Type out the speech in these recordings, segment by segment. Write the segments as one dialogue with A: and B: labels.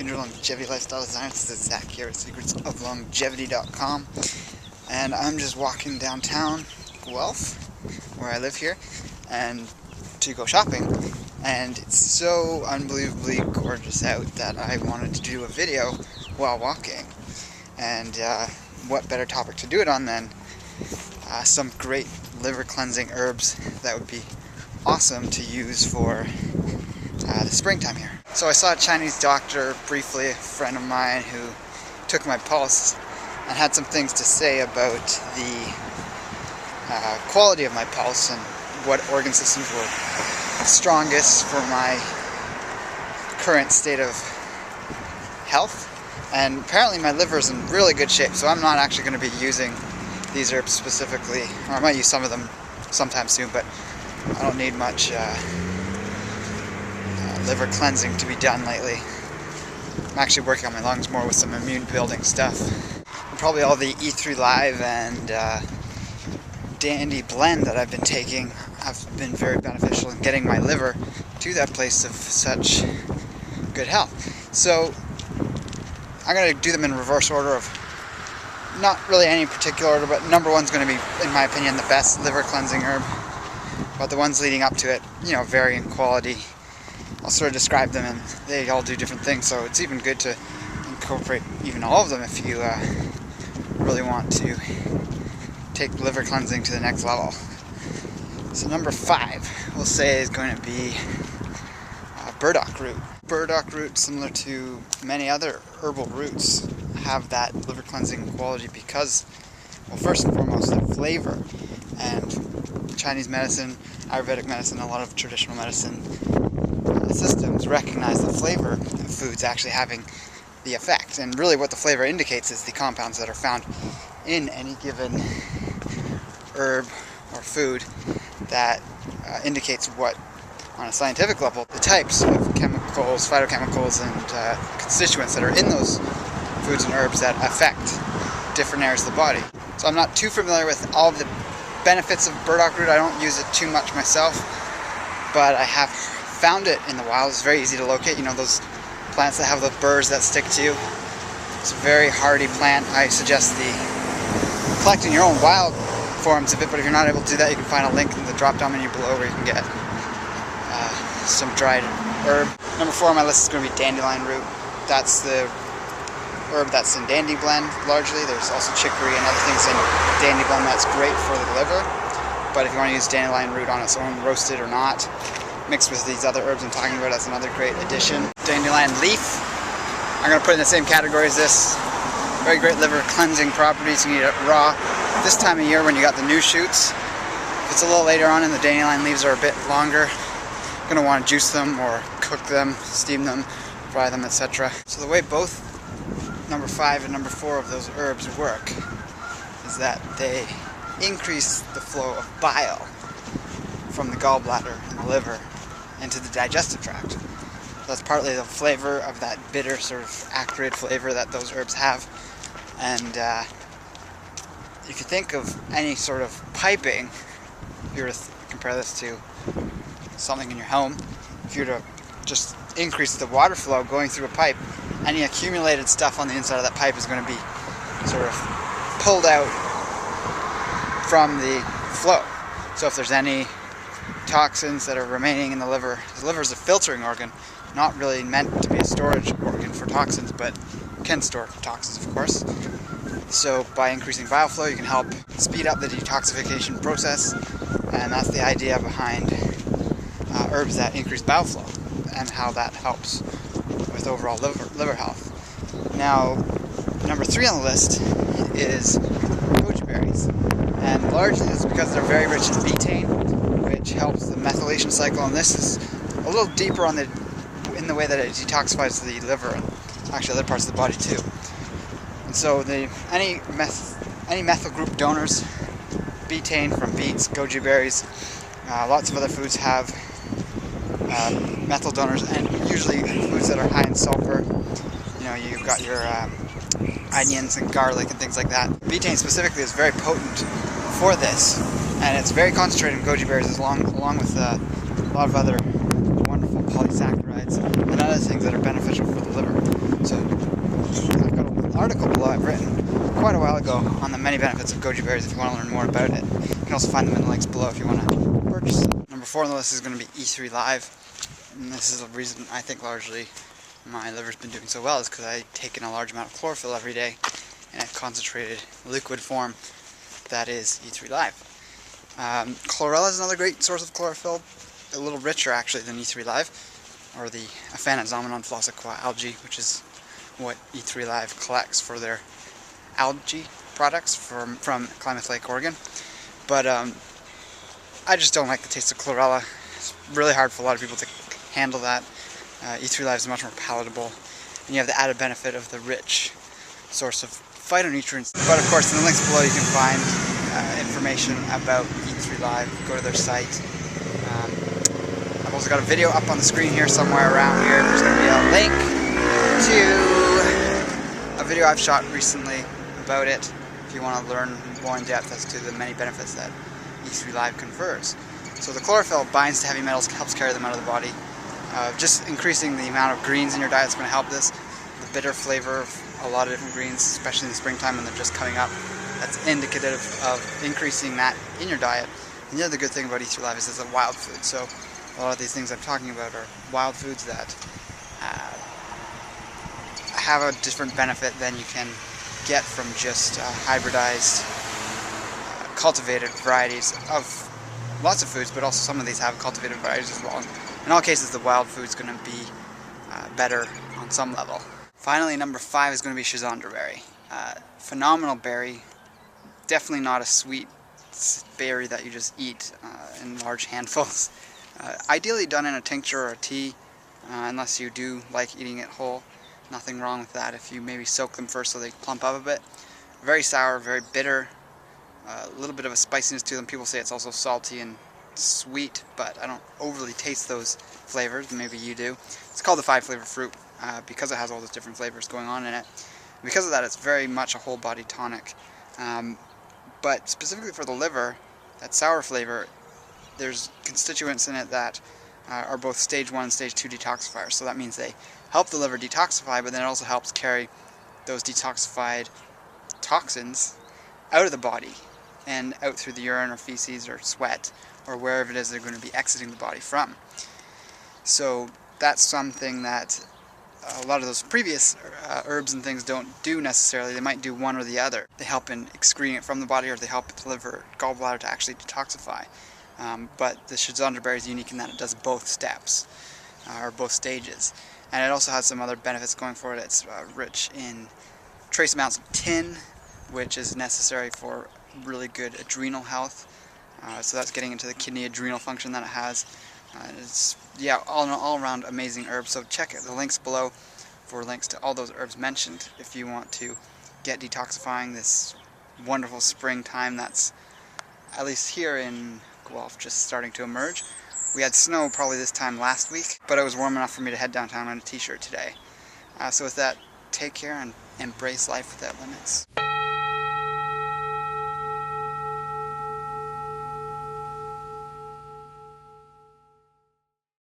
A: welcome to Longevity Lifestyle Design. This is Zach here at secretsoflongevity.com, and I'm just walking downtown Guelph, where I live here, and to go shopping. And it's so unbelievably gorgeous out that I wanted to do a video while walking. And what better topic to do it on than some great liver cleansing herbs that would be awesome to use for the springtime here. So I saw a Chinese doctor briefly, a friend of mine, who took my pulse and had some things to say about the quality of my pulse and what organ systems were strongest for my current state of health. And apparently my liver is in really good shape, so I'm not actually going to be using these herbs specifically, or I might use some of them sometime soon, but I don't need much liver cleansing to be done lately. I'm actually working on my lungs more with some immune building stuff. And probably all the E3 Live and Dandy blend that I've been taking have been very beneficial in getting my liver to that place of such good health. So I'm going to do them in reverse order of not really any particular order, but number one's going to be, in my opinion, the best liver cleansing herb. But the ones leading up to it, vary in quality. I'll sort of describe them, and they all do different things, so it's even good to incorporate even all of them if you really want to take liver cleansing to the next level. So number 5, we'll say, is going to be Burdock Root. Burdock Root, similar to many other herbal roots, have that liver cleansing quality because, well, first and foremost, the flavor. And Chinese medicine, Ayurvedic medicine, a lot of traditional medicine systems recognize the flavor of foods actually having the effect. And really what the flavor indicates is the compounds that are found in any given herb or food that indicates what, on a scientific level, the types of chemicals, phytochemicals, and constituents that are in those foods and herbs that affect different areas of the body. So I'm not too familiar with all of the benefits of burdock root. I don't use it too much myself, but I have found it in the wild. It's very easy to locate. Those plants that have the burrs that stick to you. It's a very hardy plant. I suggest collecting your own wild forms of it, but if you're not able to do that, you can find a link in the drop down menu below where you can get some dried herb. Number 4 on my list is going to be dandelion root. That's the herb that's in dandy blend largely. There's also chicory and other things in dandy blend that's great for the liver, but if you want to use dandelion root on its own, roasted or not, mixed with these other herbs I'm talking about, that's another great addition. Dandelion leaf, I'm going to put in the same category as this. Very great liver cleansing properties. You can eat it raw. This time of year when you got the new shoots, if it's a little later on and the dandelion leaves are a bit longer, you're going to want to juice them or cook them, steam them, fry them, etc. So the way both number 5 and number 4 of those herbs work is that they increase the flow of bile from the gallbladder and the liver into the digestive tract. That's partly the flavor of that bitter, sort of acrid flavor that those herbs have. And if you think of any sort of piping, if you were to compare this to something in your home, if you were to just increase the water flow going through a pipe, any accumulated stuff on the inside of that pipe is going to be sort of pulled out from the flow. So if there's any toxins that are remaining in the liver is a filtering organ, not really meant to be a storage organ for toxins, but can store toxins, of course. So by increasing bile flow, you can help speed up the detoxification process, and that's the idea behind herbs that increase bile flow and how that helps with overall liver health. Now, number 3 on the list is Goji Berries, and largely this is because they're very rich in betaine, which helps the methylation cycle, and this is a little deeper in the way that it detoxifies the liver and actually other parts of the body too. And so any methyl group donors, betaine from beets, goji berries, lots of other foods have methyl donors, and usually foods that are high in sulfur. You've got your onions and garlic and things like that. Betaine specifically is very potent for this, and it's very concentrated in goji berries along with a lot of other wonderful polysaccharides and other things that are beneficial for the liver. I've got an article below I've written quite a while ago on the many benefits of goji berries if you want to learn more about it. You can also find them in the links below if you want to purchase them. Number 4 on the list is going to be E3 Live, and this is a reason I think largely my liver's been doing so well is because I take in a large amount of chlorophyll every day in a concentrated liquid form that is E3 Live. Chlorella is another great source of chlorophyll, a little richer actually than E3 Live, or the Aphanizomenon flossiqua algae, which is what E3 Live collects for their algae products from Klamath Lake, Oregon. But I just don't like the taste of chlorella. It's really hard for a lot of people to handle that. E3 Live is much more palatable, and you have the added benefit of the rich source of phytonutrients. But of course, in the links below you can find information about E3 Live. Go to their site. I've also got a video up on the screen here somewhere around here. There's going to be a link to a video I've shot recently about it if you want to learn more in depth as to the many benefits that E3 Live confers. So the chlorophyll binds to heavy metals, helps carry them out of the body. Just increasing the amount of greens in your diet is going to help this. The bitter flavor of a lot of different greens, especially in the springtime when they're just coming up, that's indicative of increasing that in your diet. And the other good thing about E3 Live is it's a wild food. So a lot of these things I'm talking about are wild foods that have a different benefit than you can get from just hybridized, cultivated varieties of lots of foods, but also some of these have cultivated varieties as well. In all cases, the wild food is going to be better on some level. Finally, number 5 is going to be Schizandra Berry. Phenomenal berry, definitely not a sweet berry that you just eat in large handfuls. Ideally done in a tincture or a tea, unless you do like eating it whole. Nothing wrong with that if you maybe soak them first so they plump up a bit. Very sour, very bitter, a little bit of a spiciness to them. People say it's also salty and sweet, but I don't overly taste those flavors. Maybe you do. It's called the 5-flavor fruit because it has all those different flavors going on in it. Because of that, it's very much a whole body tonic. But specifically for the liver, that sour flavor, there's constituents in it that are both stage 1 and stage 2 detoxifiers. So that means they help the liver detoxify, but then it also helps carry those detoxified toxins out of the body and out through the urine or feces or sweat or wherever it is they're going to be exiting the body from. So that's something that a lot of those previous herbs and things don't do necessarily. They might do one or the other. They help in excreting it from the body, or they help the liver, gallbladder to actually detoxify. But the Schizandra berry is unique in that it does both steps, or both stages. And it also has some other benefits going for it. It's rich in trace amounts of tin, which is necessary for really good adrenal health. So that's getting into the kidney adrenal function that it has. It's, yeah, all around amazing herb. So check the links below for links to all those herbs mentioned if you want to get detoxifying this wonderful springtime that's, at least here in Guelph, just starting to emerge. We had snow probably this time last week, but it was warm enough for me to head downtown in a t-shirt today. So with that, take care and embrace life without limits.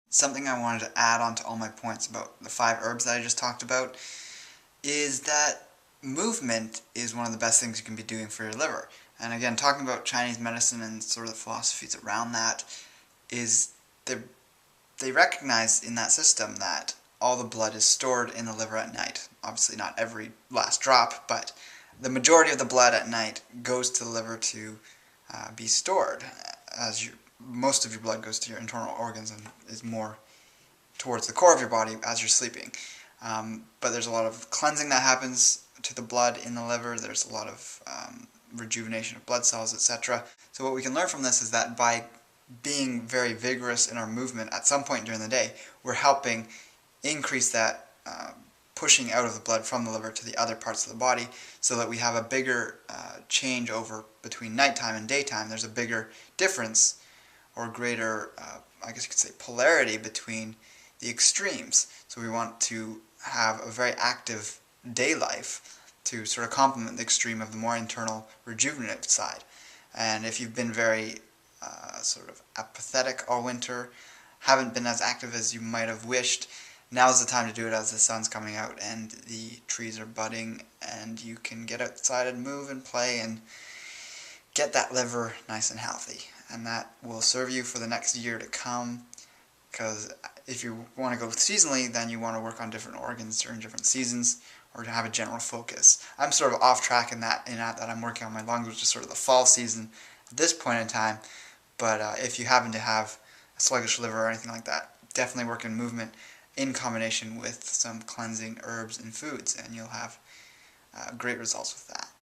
A: Something I wanted to add on to all my points about the 5 herbs that I just talked about is that movement is one of the best things you can be doing for your liver. And again, talking about Chinese medicine and sort of the philosophies around that is they recognize in that system that all the blood is stored in the liver at night. Obviously not every last drop, but the majority of the blood at night goes to the liver to be stored. Most of your blood goes to your internal organs and is more towards the core of your body as you're sleeping. But there's a lot of cleansing that happens to the blood in the liver. There's a lot of rejuvenation of blood cells, etc. So what we can learn from this is that by being very vigorous in our movement at some point during the day, we're helping increase that pushing out of the blood from the liver to the other parts of the body, so that we have a bigger changeover between nighttime and daytime. There's a bigger difference, or greater, I guess you could say, polarity between the extremes. So we want to have a very active day life to sort of complement the extreme of the more internal rejuvenative side. And if you've been very sort of apathetic all winter, haven't been as active as you might have wished, Now's the time to do it as the sun's coming out and the trees are budding, and you can get outside and move and play and get that liver nice and healthy. And that will serve you for the next year to come, because if you want to go seasonally, then you want to work on different organs during different seasons, or to have a general focus. I'm sort of off track in that I'm working on my lungs, which is sort of the fall season at this point in time. But if you happen to have a sluggish liver or anything like that, definitely work in movement in combination with some cleansing herbs and foods, and you'll have great results with that.